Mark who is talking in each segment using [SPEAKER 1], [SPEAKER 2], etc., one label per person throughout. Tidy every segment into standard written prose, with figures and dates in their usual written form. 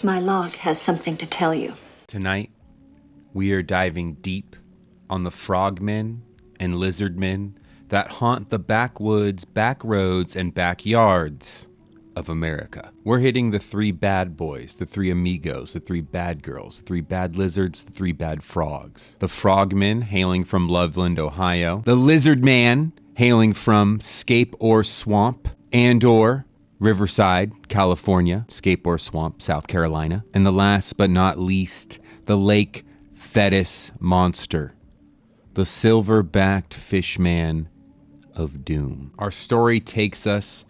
[SPEAKER 1] My log has something to tell you.
[SPEAKER 2] Tonight, we are diving deep on the frogmen and lizardmen that haunt the backwoods, back roads, and backyards of America. We're hitting the three bad boys, the three amigos, the three bad girls, the three bad lizards, the three bad frogs. The frogmen hailing from Loveland, Ohio. The lizard man hailing from Scape or Swamp and or Riverside, California, Scape or Swamp, South Carolina. And the last but not least, the Lake Thetis Monster, the silver-backed fishman of doom. Our story takes us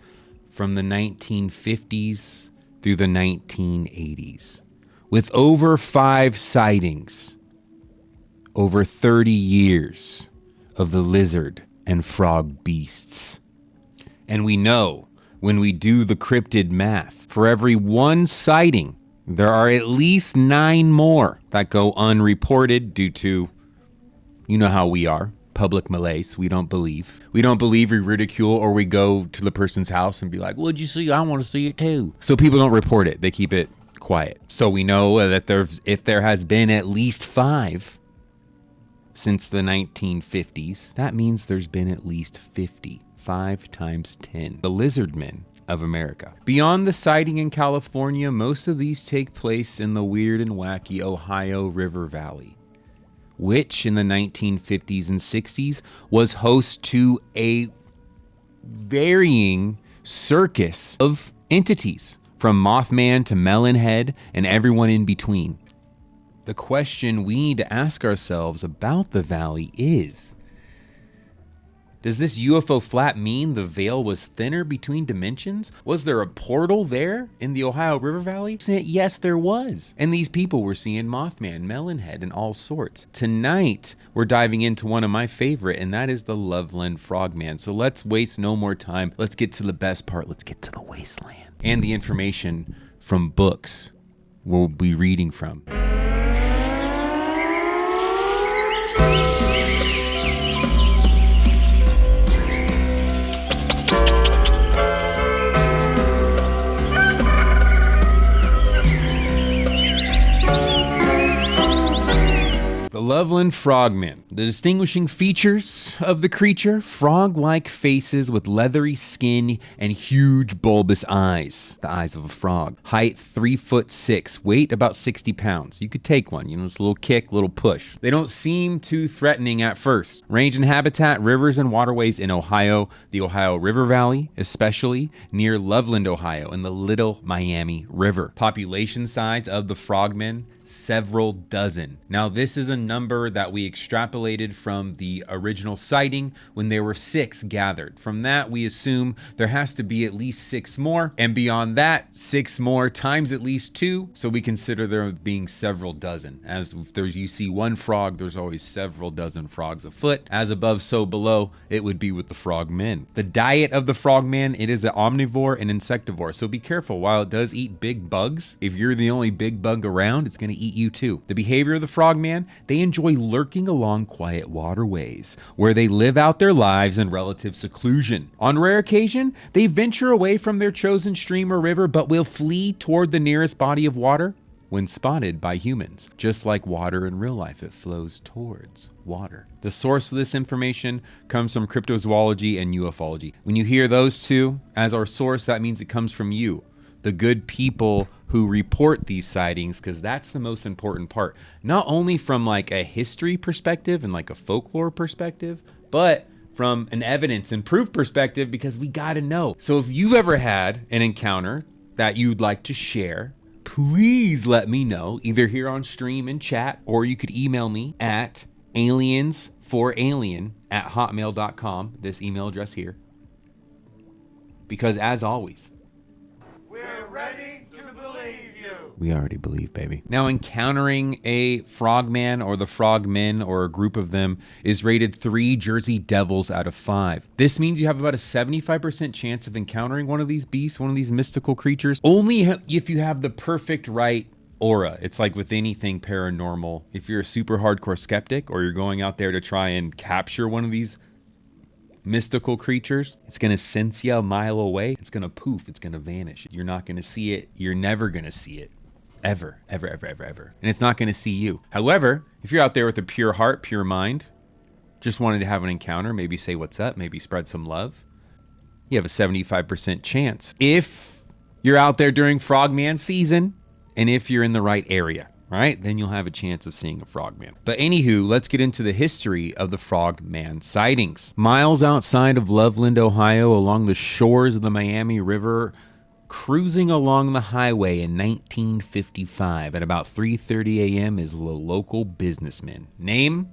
[SPEAKER 2] from the 1950s through the 1980s, with over 5 sightings, over 30 years of the lizard and frog beasts. And we know when we do the cryptid math, for every 1 sighting, there are at least 9 more that go unreported due to, you know how we are, public malaise. We don't believe. We don't believe, we ridicule, or we go to the person's house and be like, what'd you see? I want to see it too. So people don't report it. They keep it quiet. So we know that if there has been at least 5 since the 1950s, that means there's been at least 50. 5 times 10. The Lizardmen of America. Beyond the sighting in California, most of these take place in the weird and wacky Ohio River Valley, which in the 1950s and 60s was host to a varying circus of entities, from Mothman to Melonhead and everyone in between. The question we need to ask ourselves about the valley is, does this UFO flat mean the veil was thinner between dimensions? Was there a portal there in the Ohio River Valley? Yes, there was. And these people were seeing Mothman, Melonhead, and all sorts. Tonight, we're diving into one of my favorite, and that is the Loveland Frogman. So let's waste no more time. Let's get to the best part. Let's get to the wasteland. And the information from books we'll be reading from. The Loveland Frogman. The distinguishing features of the creature: frog-like faces with leathery skin and huge bulbous eyes. The eyes of a frog. Height 3'6", weight about 60 pounds. You could take one, just a little kick, little push. They don't seem too threatening at first. Range and habitat: rivers and waterways in Ohio, the Ohio River Valley, especially near Loveland, Ohio, and the Little Miami River. Population size of the frogmen: several dozen. Now, this is a number that we extrapolated from the original sighting when there were 6 gathered. From that, we assume there has to be at least 6 more, and beyond that, 6 more times at least 2, so we consider there being several dozen. As you see one frog, there's always several dozen frogs afoot. As above, so below, it would be with the frogmen. The diet of the frogman: it is an omnivore and insectivore, so be careful. While it does eat big bugs, if you're the only big bug around, it's going to eat you too. The behavior of the frogman: they enjoy lurking along quiet waterways, where they live out their lives in relative seclusion. On rare occasion, they venture away from their chosen stream or river, but will flee toward the nearest body of water when spotted by humans. Just like water in real life, it flows towards water. The source of this information comes from cryptozoology and ufology. When you hear those two as our source, that means it comes from you, the good people who report these sightings, because that's the most important part. Not only from like a history perspective and like a folklore perspective, but from an evidence and proof perspective, because we gotta know. So if you've ever had an encounter that you'd like to share, please let me know, either here on stream and chat, or you could email me at aliens4alien@hotmail.com, this email address here. Because as always,
[SPEAKER 3] we're ready to believe you.
[SPEAKER 2] We already believe, baby. Now, encountering a frogman or the frogmen or a group of them is rated 3 Jersey Devils out of 5. This means you have about a 75% chance of encountering one of these beasts, one of these mystical creatures, only if you have the perfect right aura. It's like with anything paranormal. If you're a super hardcore skeptic, or you're going out there to try and capture one of these mystical creatures, it's going to sense you a mile away. It's going to poof. It's going to vanish. You're not going to see it. You're never going to see it. Ever, ever, ever, ever, ever. And it's not going to see you. However, if you're out there with a pure heart, pure mind, just wanted to have an encounter, maybe say what's up, maybe spread some love, you have a 75% chance. If you're out there during Frogman season, and if you're in the right area, right, then you'll have a chance of seeing a frogman. But anywho, let's get into the history of the frogman sightings. Miles outside of Loveland, Ohio, along the shores of the Miami River, cruising along the highway in 1955 at about 3:30 a.m. is a local businessman. Name?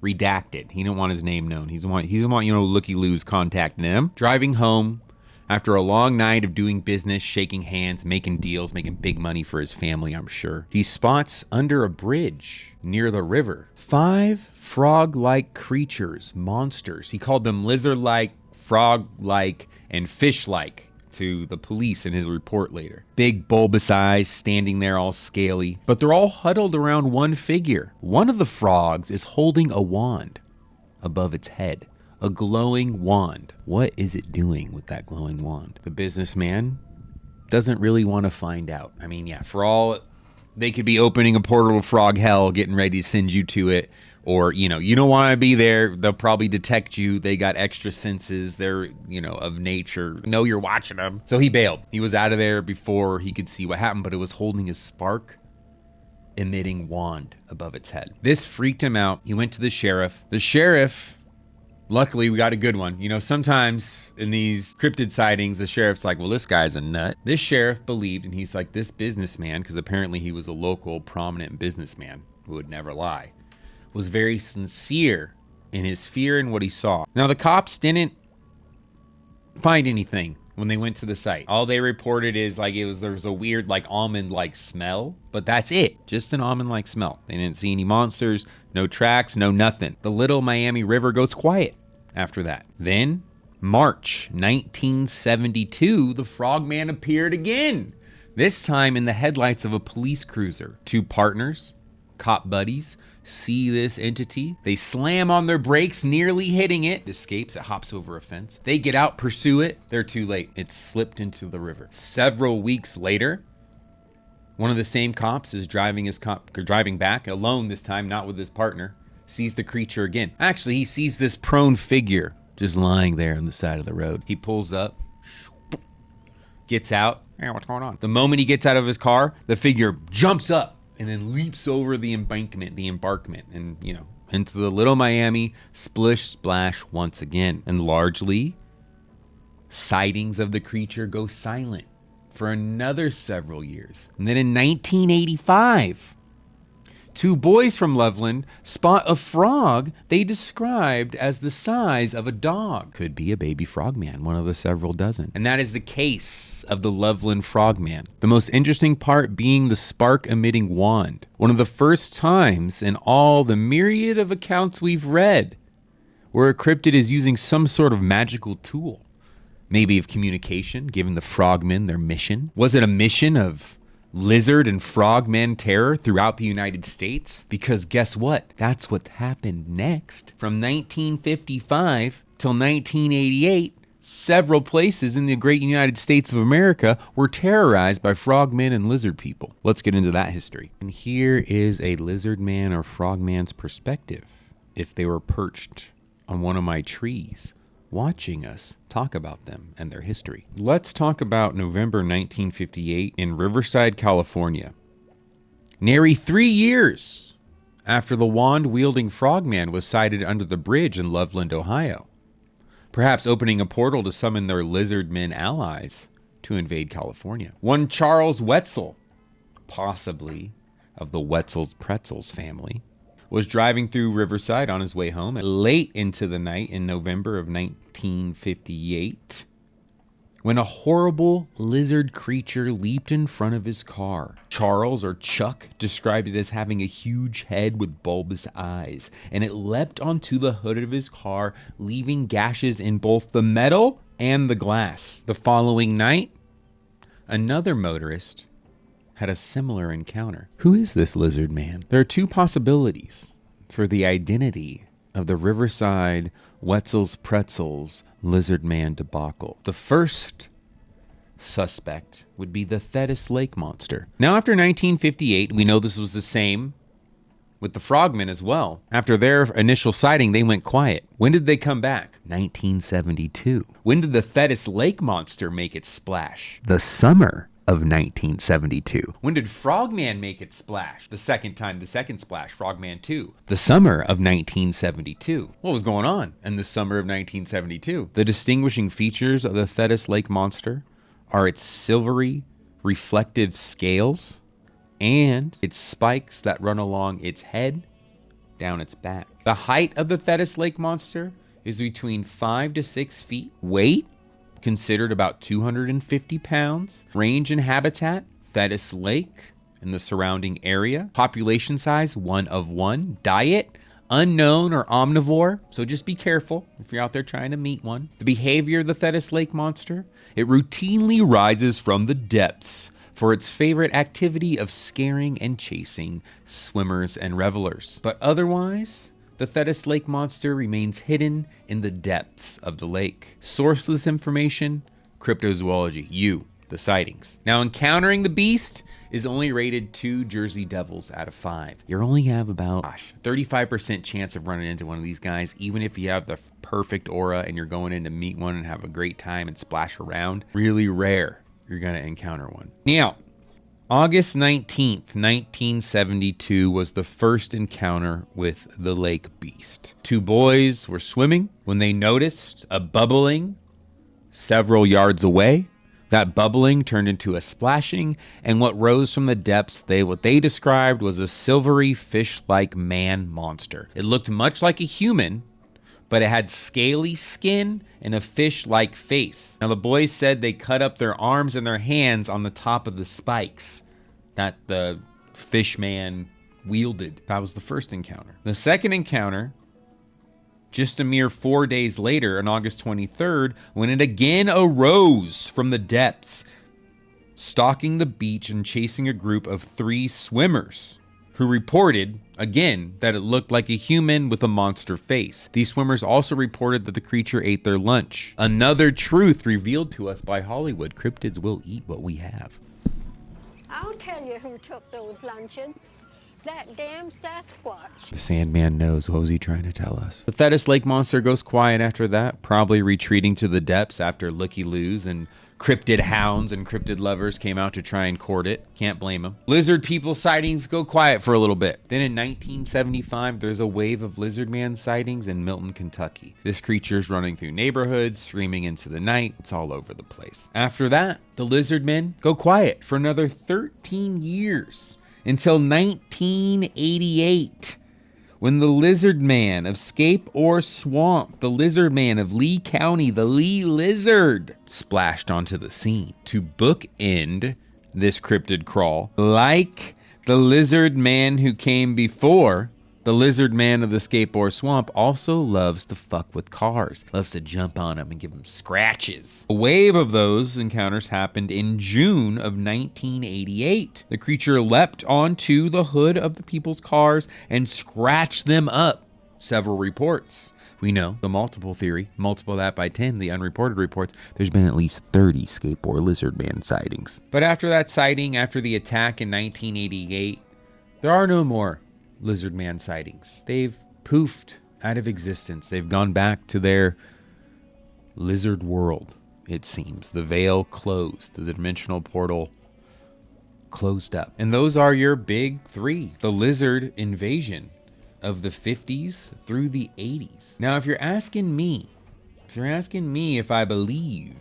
[SPEAKER 2] Redacted. He didn't want his name known. He doesn't want looky-loos contacting him. Driving home after a long night of doing business, shaking hands, making deals, making big money for his family, I'm sure. He spots under a bridge near the river 5 frog-like creatures, monsters. He called them lizard-like, frog-like, and fish-like to the police in his report later. Big bulbous eyes standing there all scaly, but they're all huddled around one figure. One of the frogs is holding a wand above its head. A glowing wand. What is it doing with that glowing wand? The businessman doesn't really want to find out. I mean, yeah, for all they could be opening a portal to frog hell, getting ready to send you to it, or, you don't want to be there. They'll probably detect you. They got extra senses. They're, of nature. Know you're watching them. So he bailed. He was out of there before he could see what happened, but it was holding a spark emitting wand above its head. This freaked him out. He went to the sheriff. The sheriff, luckily we got a good one. Sometimes in these cryptid sightings, the sheriff's like, well, this guy's a nut. This sheriff believed, and he's like, this businessman, because apparently he was a local prominent businessman who would never lie, was very sincere in his fear and what he saw. Now, the cops didn't find anything when they went to the site. All they reported is there was a weird almond-like smell, but that's it. Just an almond-like smell. They didn't see any monsters, no tracks, no nothing. The little Miami River goes quiet after that. Then, March 1972, the Frogman appeared again. This time in the headlights of a police cruiser. 2 partners, cop buddies, see this entity. They slam on their brakes, nearly hitting it. It escapes. It hops over a fence. They get out, pursue it. They're too late. It's slipped into the river. Several weeks later, one of the same cops is driving back alone this time, not with his partner. Sees the creature again. Actually, he sees this prone figure just lying there on the side of the road. He pulls up, gets out. Hey, what's going on? The moment he gets out of his car, the figure jumps up and then leaps over the embankment, and, into the little Miami, splish splash once again. And largely, sightings of the creature go silent for another several years. And then in 1985, 2 boys from Loveland spot a frog they described as the size of a dog. Could be a baby frogman, one of the several dozen. And that is the case of the Loveland Frogman. The most interesting part being the spark-emitting wand. One of the first times in all the myriad of accounts we've read where a cryptid is using some sort of magical tool. Maybe of communication, giving the frogmen their mission. Was it a mission of lizard and frogmen terror throughout the United States? Because guess what? That's what happened next. From 1955 till 1988, several places in the great United States of America were terrorized by frogmen and lizard people. Let's get into that history. And here is a lizard man or frogman's perspective if they were perched on one of my trees, watching us talk about them and their history. Let's talk about November 1958 in Riverside, California. Nary 3 years after the wand-wielding frogman was sighted under the bridge in Loveland, Ohio, perhaps opening a portal to summon their Lizardmen allies to invade California. One Charles Wetzel, possibly of the Wetzel's Pretzels family, was driving through Riverside on his way home late into the night in November of 1958 when a horrible lizard creature leaped in front of his car. Charles, or Chuck, described it as having a huge head with bulbous eyes, and it leapt onto the hood of his car, leaving gashes in both the metal and the glass. The following night, another motorist had a similar encounter. Who is this lizard man? There are 2 possibilities for the identity of the Riverside Wetzel's Pretzels Lizard Man debacle. The first suspect would be the Thetis Lake Monster. Now, after 1958, we know this was the same with the Frogmen as well. After their initial sighting, they went quiet. When did they come back? 1972. When did the Thetis Lake Monster make its splash? The summer of 1972. When did Frogman make its splash? The second splash, Frogman 2. The summer of 1972. What was going on in the summer of 1972? The distinguishing features of the Thetis Lake Monster are its silvery, reflective scales and its spikes that run along its head down its back. The height of the Thetis Lake Monster is between 5 to 6 feet. Weight, considered about 250 pounds. Range and habitat, Thetis Lake and the surrounding area. Population size, 1 of 1. Diet, unknown or omnivore, so just be careful if you're out there trying to meet one. The behavior of the Thetis Lake Monster, it routinely rises from the depths for its favorite activity of scaring and chasing swimmers and revelers. But otherwise, the Thetis Lake Monster remains hidden in the depths of the lake. Sourceless information, cryptozoology, the sightings. Now, encountering the beast is only rated 2 Jersey Devils out of 5. You only have about 35% chance of running into one of these guys, even if you have the perfect aura and you're going in to meet one and have a great time and splash around. Really rare you're going to encounter one. Now, August 19th, 1972 was the first encounter with the lake beast. 2 boys were swimming when they noticed a bubbling several yards away. That bubbling turned into a splashing, and what rose from the depths, what they described was a silvery fish-like man monster. It looked much like a human, but it had scaly skin and a fish-like face. Now, the boys said they cut up their arms and their hands on the top of the spikes that the fish man wielded. That was the first encounter. The second encounter, just a mere 4 days later, on August 23rd, when it again arose from the depths, stalking the beach and chasing a group of 3 swimmers, who reported, again, that it looked like a human with a monster face. These swimmers also reported that the creature ate their lunch. Another truth revealed to us by Hollywood: cryptids will eat what we have.
[SPEAKER 4] I'll tell you who took those lunches. That damn Sasquatch.
[SPEAKER 2] The Sandman knows. What was he trying to tell us? The Thetis Lake Monster goes quiet after that, probably retreating to the depths after looky-loos and cryptid hounds and cryptid lovers came out to try and court it. Can't blame them. Lizard people sightings go quiet for a little bit. Then in 1975, there's a wave of Lizardman sightings in Milton, Kentucky. This creature's running through neighborhoods, screaming into the night. It's all over the place. After that, the Lizardmen go quiet for another 13 years until 1988. When the Lizard Man of Scape or Swamp, the Lizard Man of Lee County, the Lee Lizard, splashed onto the scene to bookend this cryptid crawl. Like the Lizard Man who came before, the Lizard Man of the Scape or Swamp also loves to fuck with cars, loves to jump on them and give them scratches. A wave of those encounters happened in June of 1988. The creature leapt onto the hood of the people's cars and scratched them up. Several reports. We know the multiple theory, multiple that by 10, the unreported reports, there's been at least 30 Scape or Lizard Man sightings. But after that sighting, after the attack in 1988, there are no more Lizard Man sightings. They've poofed out of existence. They've gone back to their lizard world, it seems. The veil closed. The dimensional portal closed up. And those are your big 3. The lizard invasion of the 50s through the 80s. Now, if you're asking me if I believe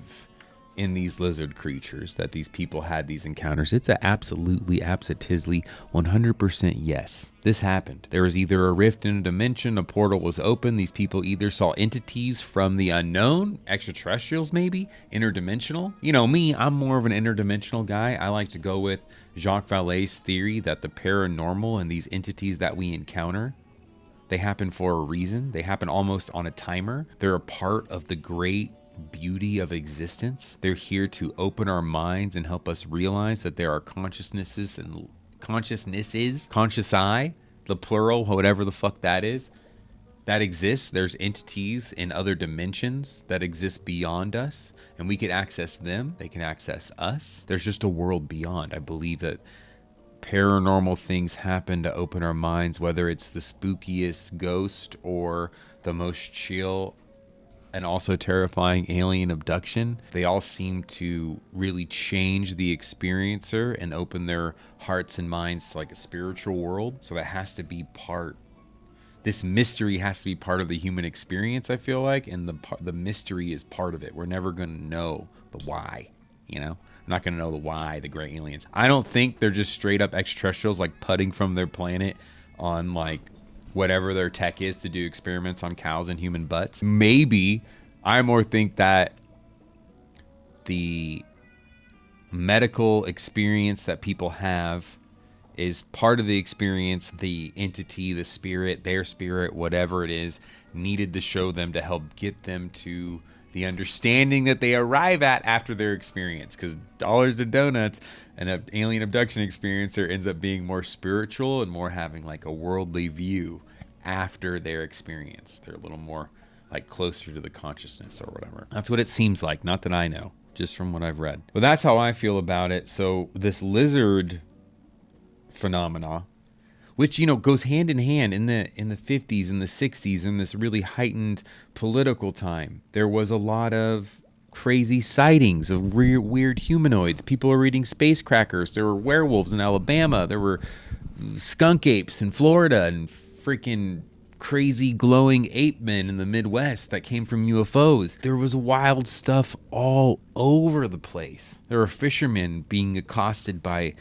[SPEAKER 2] in these lizard creatures, that these people had these encounters, it's a absolutely 100% yes. This happened. There was either a rift in a dimension, a portal was open, these people either saw entities from the unknown, extraterrestrials maybe, interdimensional. You know me, I'm more of an interdimensional guy. I like to go with Jacques Vallee's theory that the paranormal and these entities that we encounter, they happen for a reason. They happen almost on a timer. They're a part of the great beauty of existence. They're here to open our minds and help us realize that there are consciousnesses and conscious I, the plural, whatever the fuck that is, that exists. There's entities in other dimensions that exist beyond us, and we can access them. They can access us. There's just a world beyond. I believe that paranormal things happen to open our minds, whether it's the spookiest ghost or the most chill and also terrifying alien abduction. They all seem to really change the experiencer and open their hearts and minds to like a spiritual world. So that has to be part. This mystery has to be part of the human experience, I feel like, and the mystery is part of it. We're never going to know the why, you know? I'm not going to know the why, the gray aliens. I don't think they're just straight up extraterrestrials like putting from their planet on like whatever their tech is to do experiments on cows and human butts. Maybe I more think that the medical experience that people have is part of the experience. The entity, the spirit, their spirit, whatever it is, needed to show them to help get them to the understanding that they arrive at after their experience. Because dollars to donuts, an alien abduction experiencer ends up being more spiritual and more having like a worldly view after their experience. They're a little more like closer to the consciousness or whatever. That's what it seems like. Not that I know, just from what I've read. But that's how I feel about it. So this lizard phenomena, which, you know, goes hand in hand in the 50s and the 60s, in this really heightened political time. There was a lot of crazy sightings of weird humanoids. People were eating space crackers. There were werewolves in Alabama. There were skunk apes in Florida, and freaking crazy glowing ape men in the Midwest that came from UFOs. There was wild stuff all over the place. There were fishermen being accosted by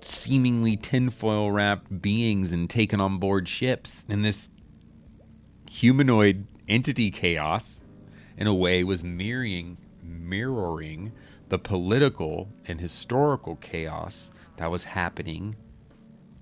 [SPEAKER 2] seemingly tinfoil wrapped beings and taken on board ships. And this humanoid entity chaos, in a way, was mirroring the political and historical chaos that was happening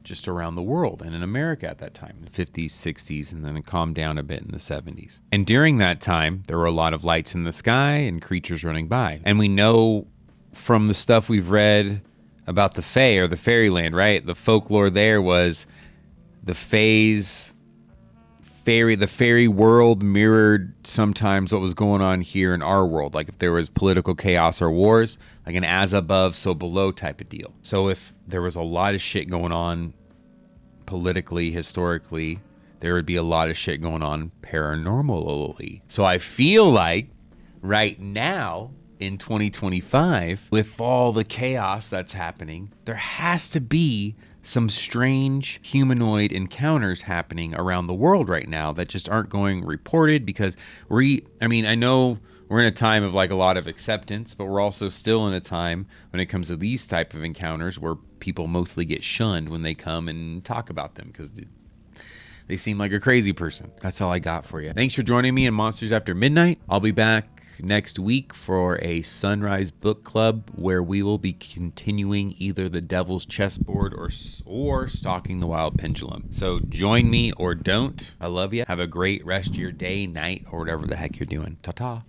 [SPEAKER 2] just around the world and in America at that time, the 50s, 60s, and then it calmed down a bit in the 70s. And during that time, there were a lot of lights in the sky and creatures running by. And we know from the stuff we've read about the Fae, or the fairyland, right? The folklore there was the the fairy world mirrored sometimes what was going on here in our world. Like if there was political chaos or wars, like an as above, so below type of deal. So if there was a lot of shit going on politically, historically, there would be a lot of shit going on paranormally. So I feel like right now, in 2025, with all the chaos that's happening, there has to be some strange humanoid encounters happening around the world right now that just aren't going reported, because I know we're in a time of like a lot of acceptance, but we're also still in a time when it comes to these type of encounters where people mostly get shunned when they come and talk about them because they seem like a crazy person. That's all I got for you. Thanks for joining me in Monsters After Midnight. I'll be back next week for a Sunrise Book Club where we will be continuing either The Devil's Chessboard or Stalking the Wild Pendulum. So join me or don't. I love you. Have a great rest of your day, night, or whatever the heck you're doing. Ta-ta.